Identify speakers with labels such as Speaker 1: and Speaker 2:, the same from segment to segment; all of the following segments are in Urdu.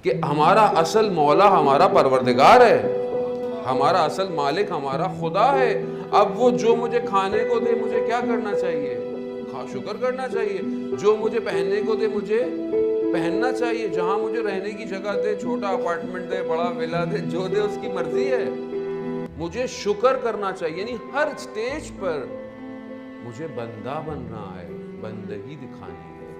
Speaker 1: کہ ہمارا اصل مولا ہمارا پروردگار ہے، ہمارا اصل مالک ہمارا خدا ہے۔ اب وہ جو مجھے کھانے کو دے مجھے کیا کرنا چاہیے؟ شکر کرنا چاہیے۔ جو مجھے پہننے کو دے مجھے پہننا چاہیے۔ جہاں مجھے رہنے کی جگہ دے، چھوٹا اپارٹمنٹ دے، بڑا ولا دے، جو دے اس کی مرضی ہے، مجھے شکر کرنا چاہیے۔ یعنی ہر سٹیج پر مجھے بندہ بننا ہے، بندگی دکھانی ہے۔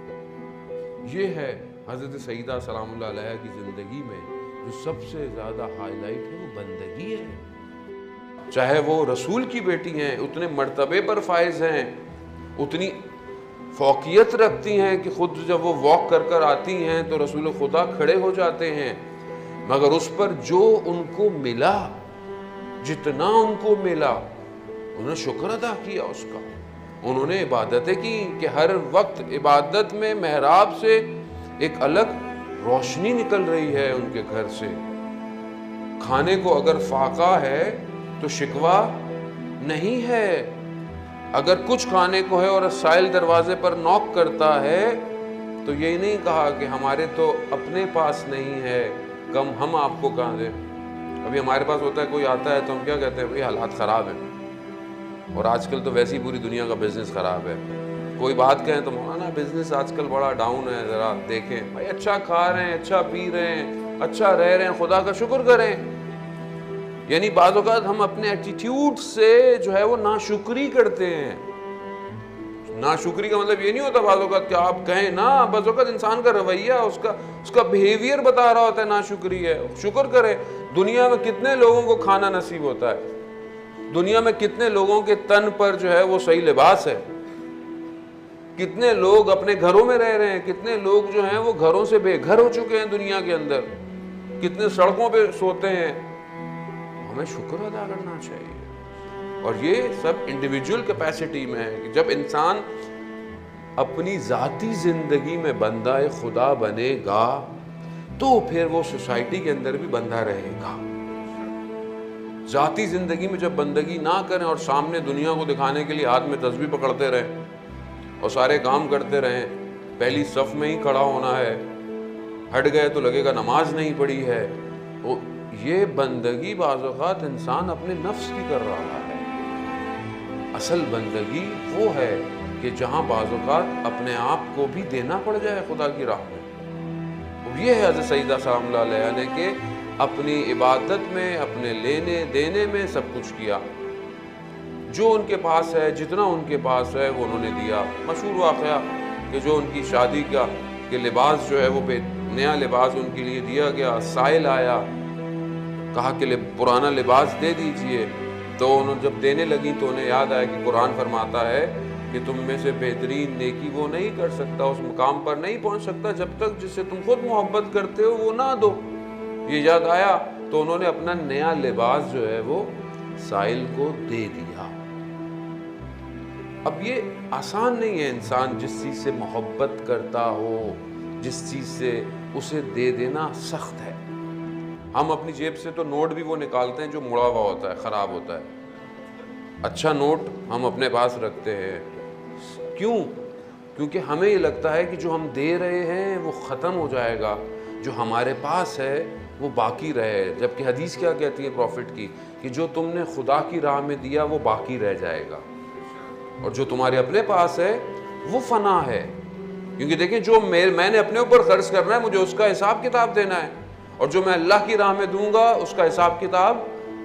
Speaker 1: یہ ہے حضرت سیدہ سلام اللہ علیہ کی زندگی میں جو سب سے زیادہ ہائی لائٹ ہے، وہ بندگی ہے۔ چاہے وہ رسول کی بیٹی ہیں، اتنے مرتبے پر فائز ہیں، اتنی فوقیت رکھتی ہیں کہ خود جب وہ واک کر کر آتی ہیں تو رسول خدا کھڑے ہو جاتے ہیں، مگر اس پر جو ان کو ملا، جتنا ان کو ملا، انہوں نے شکر ادا کیا اس کا۔ انہوں نے عبادتیں کی کہ ہر وقت عبادت میں محراب سے ایک الگ روشنی نکل رہی ہے ان کے گھر سے۔ کھانے کو اگر فاقہ ہے تو شکوہ نہیں ہے۔ اگر کچھ کھانے کو ہے اور سائل دروازے پر نوک کرتا ہے تو یہ نہیں کہا کہ ہمارے تو اپنے پاس نہیں ہے، کم ہم آپ کو کہاں دیں۔ ابھی ہمارے پاس ہوتا ہے، کوئی آتا ہے تو ہم کیا کہتے ہیں؟ بھئی حالات خراب ہیں، اور آج کل تو ویسی پوری دنیا کا بزنس خراب ہے۔ کوئی بات کہیں تو مولانا بزنس آج کل بڑا ڈاؤن ہے، ذرا دیکھیں۔ بھائی اچھا کھا رہے ہیں، اچھا پی رہے ہیں، اچھا رہ رہے ہیں، خدا کا شکر کریں۔ یعنی بعض اوقات ہم اپنے ایٹیٹیوڈ سے جو ہے وہ ناشکری کرتے ہیں۔ ناشکری کا مطلب یہ نہیں ہوتا بعض اوقات کہ آپ کہیں نا، بعض اوقات انسان کا رویہ، اس کا بیہیویئر بتا رہا ہوتا ہے ناشکری ہے۔ شکر کرے۔ دنیا میں کتنے لوگوں کو کھانا نصیب ہوتا ہے، دنیا میں کتنے لوگوں کے تن پر جو ہے وہ صحیح لباس ہے، کتنے لوگ اپنے گھروں میں رہ رہے ہیں، کتنے لوگ جو ہیں وہ گھروں سے بے گھر ہو چکے ہیں دنیا کے اندر، کتنے سڑکوں پہ سوتے ہیں۔ ہمیں شکر ادا کرنا چاہیے۔ اور یہ سب انڈیویجول کیپیسٹی میں ہے کہ جب انسان اپنی ذاتی زندگی میں بندہ خدا بنے گا تو پھر وہ سوسائٹی کے اندر بھی بندہ رہے گا۔ ذاتی زندگی میں جب بندگی نہ کریں اور سامنے دنیا کو دکھانے کے لیے ہاتھ میں تسبیح پکڑتے رہیں اور سارے کام کرتے رہیں، پہلی صف میں ہی کھڑا ہونا ہے، ہٹ گئے تو لگے گا نماز نہیں پڑھی ہے، تو یہ بندگی بعض اوقات انسان اپنے نفس کی کر رہا ہے۔ اصل بندگی وہ ہے کہ جہاں بعض اوقات اپنے آپ کو بھی دینا پڑ جائے خدا کی راہ میں۔ یہ ہے حضرت سیدہ سلام اللہ علیہ نے کہ اپنی عبادت میں، اپنے لینے دینے میں سب کچھ کیا، جو ان کے پاس ہے، جتنا ان کے پاس ہے وہ انہوں نے دیا۔ مشہور واقعہ کہ جو ان کی شادی کا کہ لباس جو ہے وہ نیا لباس ان کے لیے دیا گیا، سائل آیا، کہا کہ پرانا لباس دے دیجئے، تو انہوں جب دینے لگی تو انہیں یاد آیا کہ قرآن فرماتا ہے کہ تم میں سے بہترین نیکی وہ نہیں کر سکتا، اس مقام پر نہیں پہنچ سکتا جب تک جس سے تم خود محبت کرتے ہو وہ نہ دو۔ یہ یاد آیا تو انہوں نے اپنا نیا لباس جو ہے وہ سائل کو دے دیا۔ اب یہ آسان نہیں ہے، انسان جس چیز سے محبت کرتا ہو، جس چیز سے اسے دے دینا سخت ہے۔ ہم اپنی جیب سے تو نوٹ بھی وہ نکالتے ہیں جو مڑا ہوا ہوتا ہے، خراب ہوتا ہے۔ اچھا نوٹ ہم اپنے پاس رکھتے ہیں، کیوں؟ کیونکہ ہمیں یہ لگتا ہے کہ جو ہم دے رہے ہیں وہ ختم ہو جائے گا، جو ہمارے پاس ہے وہ باقی رہے۔ جبکہ حدیث کیا کہتی ہے پروفٹ کی کہ جو تم نے خدا کی راہ میں دیا وہ باقی رہ جائے گا، اور جو تمہارے اپنے پاس ہے وہ فنا ہے۔ کیونکہ دیکھیں جو میں نے اپنے اوپر خرچ کرنا ہے مجھے اس کا حساب کتاب دینا ہے، اور جو میں اللہ کی راہ میں دوں گا اس کا حساب کتاب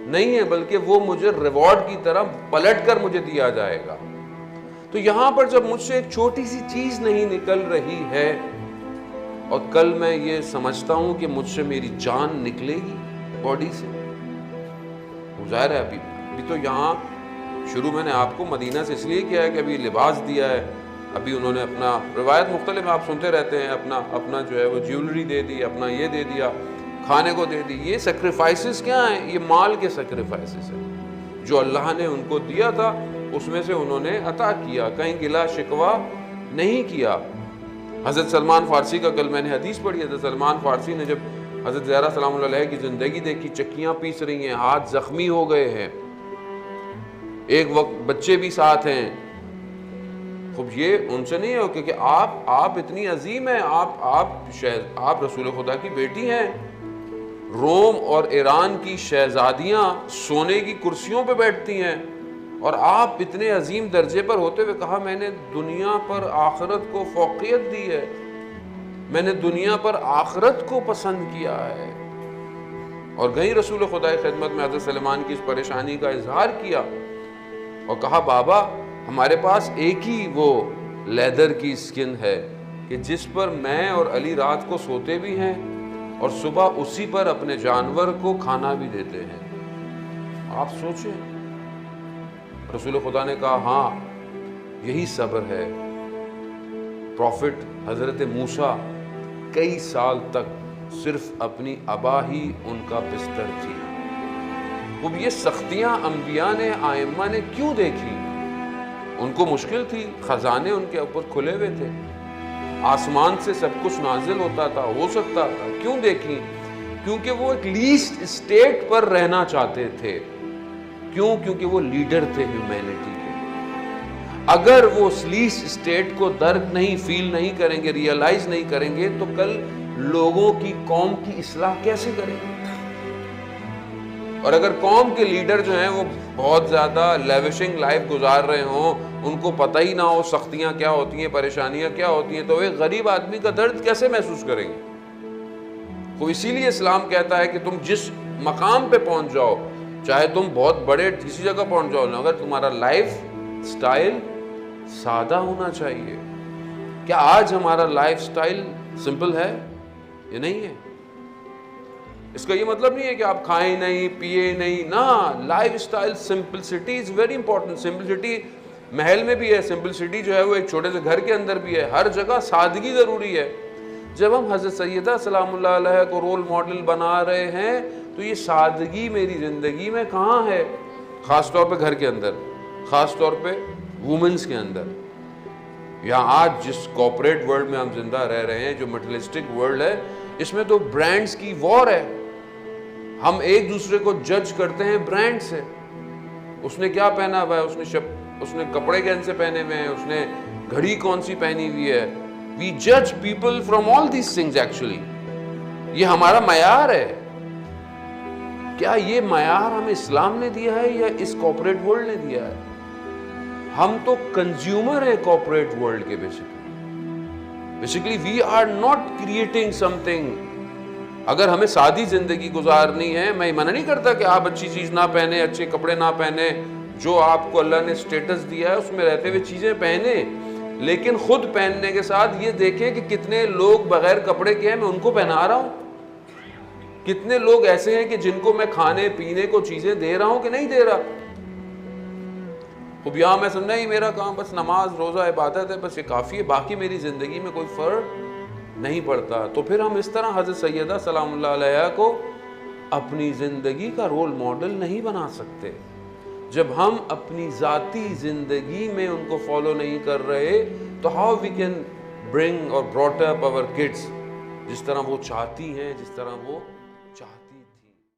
Speaker 1: نہیں ہے، بلکہ وہ مجھے ریوارڈ کی طرح پلٹ کر مجھے دیا جائے گا۔ تو یہاں پر جب مجھ سے ایک چھوٹی سی چیز نہیں نکل رہی ہے، اور کل میں یہ سمجھتا ہوں کہ مجھ سے میری جان نکلے گی باڈی سے، ظاہر ہے ابھی تو یہاں شروع میں نے آپ کو مدینہ سے اس لیے کیا ہے کہ ابھی لباس دیا ہے، ابھی انہوں نے اپنا روایت مختلف آپ سنتے رہتے ہیں، اپنا جو ہے وہ جیولری دے دی، اپنا یہ دے دیا، کھانے کو دے دی۔ یہ سیکریفائسز کیا ہیں؟ یہ مال کے سیکریفائسز ہیں جو اللہ نے ان کو دیا تھا، اس میں سے انہوں نے عطا کیا، کہیں گلا شکوہ نہیں کیا۔ حضرت سلمان فارسی کا کل میں نے حدیث پڑھی، حضرت سلمان فارسی نے جب حضرت زہرا سلام اللہ علیہ کی زندگی دیکھی، چکیاں پیس رہی ہیں، ہاتھ زخمی ہو گئے ہیں، ایک وقت بچے بھی ساتھ ہیں، خوب یہ ان سے نہیں ہے کیونکہ آپ اتنی عظیم ہیں، آپ رسول خدا کی بیٹی ہیں، روم اور ایران کی شہزادیاں سونے کی کرسیوں پہ بیٹھتی ہیں، اور آپ اتنے عظیم درجے پر ہوتے ہوئے کہا میں نے دنیا پر آخرت کو فوقیت دی ہے، میں نے دنیا پر آخرت کو پسند کیا ہے. اور گئی رسول خدا کی خدمت میں حضرت سلیمان کی اس پریشانی کا اظہار کیا اور کہا بابا ہمارے پاس ایک ہی وہ لیدر کی سکن ہے کہ جس پر میں اور علی رات کو سوتے بھی ہیں اور صبح اسی پر اپنے جانور کو کھانا بھی دیتے ہیں. آپ سوچیں. رسول خدا نے کہا ہاں یہی صبر ہے. پروفٹ حضرت موسیٰ کئی سال تک صرف اپنی ابا ہی ان کا بستر تھی. اب یہ سختیاں انبیاء نے ائمہ نے کیوں دیکھی؟ ان کو مشکل تھی، خزانے ان کے اوپر کھلے ہوئے تھے، آسمان سے سب کچھ نازل ہوتا تھا، ہو سکتا تھا. کیوں دیکھی؟ کیونکہ وہ ایک لیسٹ اسٹیٹ پر رہنا چاہتے تھے. کیوں؟ کیونکہ وہ لیڈر تھے ہیومینٹی کے. اگر وہ اس لیسٹ اسٹیٹ کو درک نہیں، فیل نہیں کریں گے، ریئلائز نہیں کریں گے تو کل لوگوں کی، قوم کی اصلاح کیسے کریں گے؟ اور اگر قوم کے لیڈر جو ہیں وہ بہت زیادہ لیوشنگ لائف گزار رہے ہوں، ان کو پتہ ہی نہ ہو سختیاں کیا ہوتی ہیں، پریشانیاں کیا ہوتی ہیں، تو ایک غریب آدمی کا درد کیسے محسوس کریں گے؟ تو اسی لیے اسلام کہتا ہے کہ تم جس مقام پہ پہنچ جاؤ، چاہے تم بہت بڑے کسی جگہ پہنچ جاؤ، اگر تمہارا لائف سٹائل سادہ ہونا چاہیے. کیا آج ہمارا لائف سٹائل سمپل ہے؟ یہ نہیں ہے. اس کا یہ مطلب نہیں ہے کہ آپ کھائیں نہیں، پیے نہیں، نہ. Life style simplicity is very important. Simplicity Mahal میں بھی ہے، سمپلسٹی جو ہے وہ ایک چھوٹے سے گھر کے اندر بھی ہے. ہر جگہ سادگی ضروری ہے. جب ہم حضرت سیدہ سلام اللہ علیہ کو رول ماڈل بنا رہے ہیں تو یہ سادگی میری زندگی میں کہاں ہے؟ خاص طور پہ گھر کے اندر، خاص طور پہ وومنس کے اندر. یہاں آج جس کارپوریٹ ورلڈ میں ہم زندہ رہ رہے ہیں، جو مٹیریلسٹک ورلڈ ہے، اس میں تو برانڈز کی وار ہے. ہم ایک دوسرے کو جج کرتے ہیں برانڈ سے. اس نے کیا پہنا ہوا ہے، اس نے کپڑے کون سے پہنے ہوئے ہیں، اس نے گھڑی کون سی پہنی ہوئی ہے. We judge people from all these things actually. یہ ہمارا معیار ہے. کیا یہ معیار ہمیں اسلام نے دیا ہے یا اس کارپوریٹ ورلڈ نے دیا ہے؟ ہم تو کنزیومر ہیں کارپوریٹ ورلڈ کے. Basically we are not creating something. اگر ہمیں سادی زندگی گزارنی ہے، میں منع نہیں کرتا کہ آپ اچھی چیز نہ پہنے، اچھے کپڑے نہ پہنے، جو آپ کو اللہ نے سٹیٹس دیا ہے اس میں رہتے ہوئے چیزیں پہنے، لیکن خود پہننے کے ساتھ یہ دیکھیں کہ کتنے لوگ بغیر کپڑے کے ہیں میں ان کو پہنا رہا ہوں. کتنے لوگ ایسے ہیں کہ جن کو میں کھانے پینے کو چیزیں دے رہا ہوں کہ نہیں دے رہا. خب یہاں میں سمجھا ہی میرا کام بس نماز روزہ عبادت ہے، بس یہ کافی ہے، باقی میری زندگی میں کوئی فرق نہیں پڑتا. تو پھر ہم اس طرح حضرت سیدہ سلام اللہ علیہ کو اپنی زندگی کا رول ماڈل نہیں بنا سکتے. جب ہم اپنی ذاتی زندگی میں ان کو فالو نہیں کر رہے تو ہاؤ وی کین برنگ اور براٹ اپ آور کڈس جس طرح وہ چاہتی ہیں، جس طرح وہ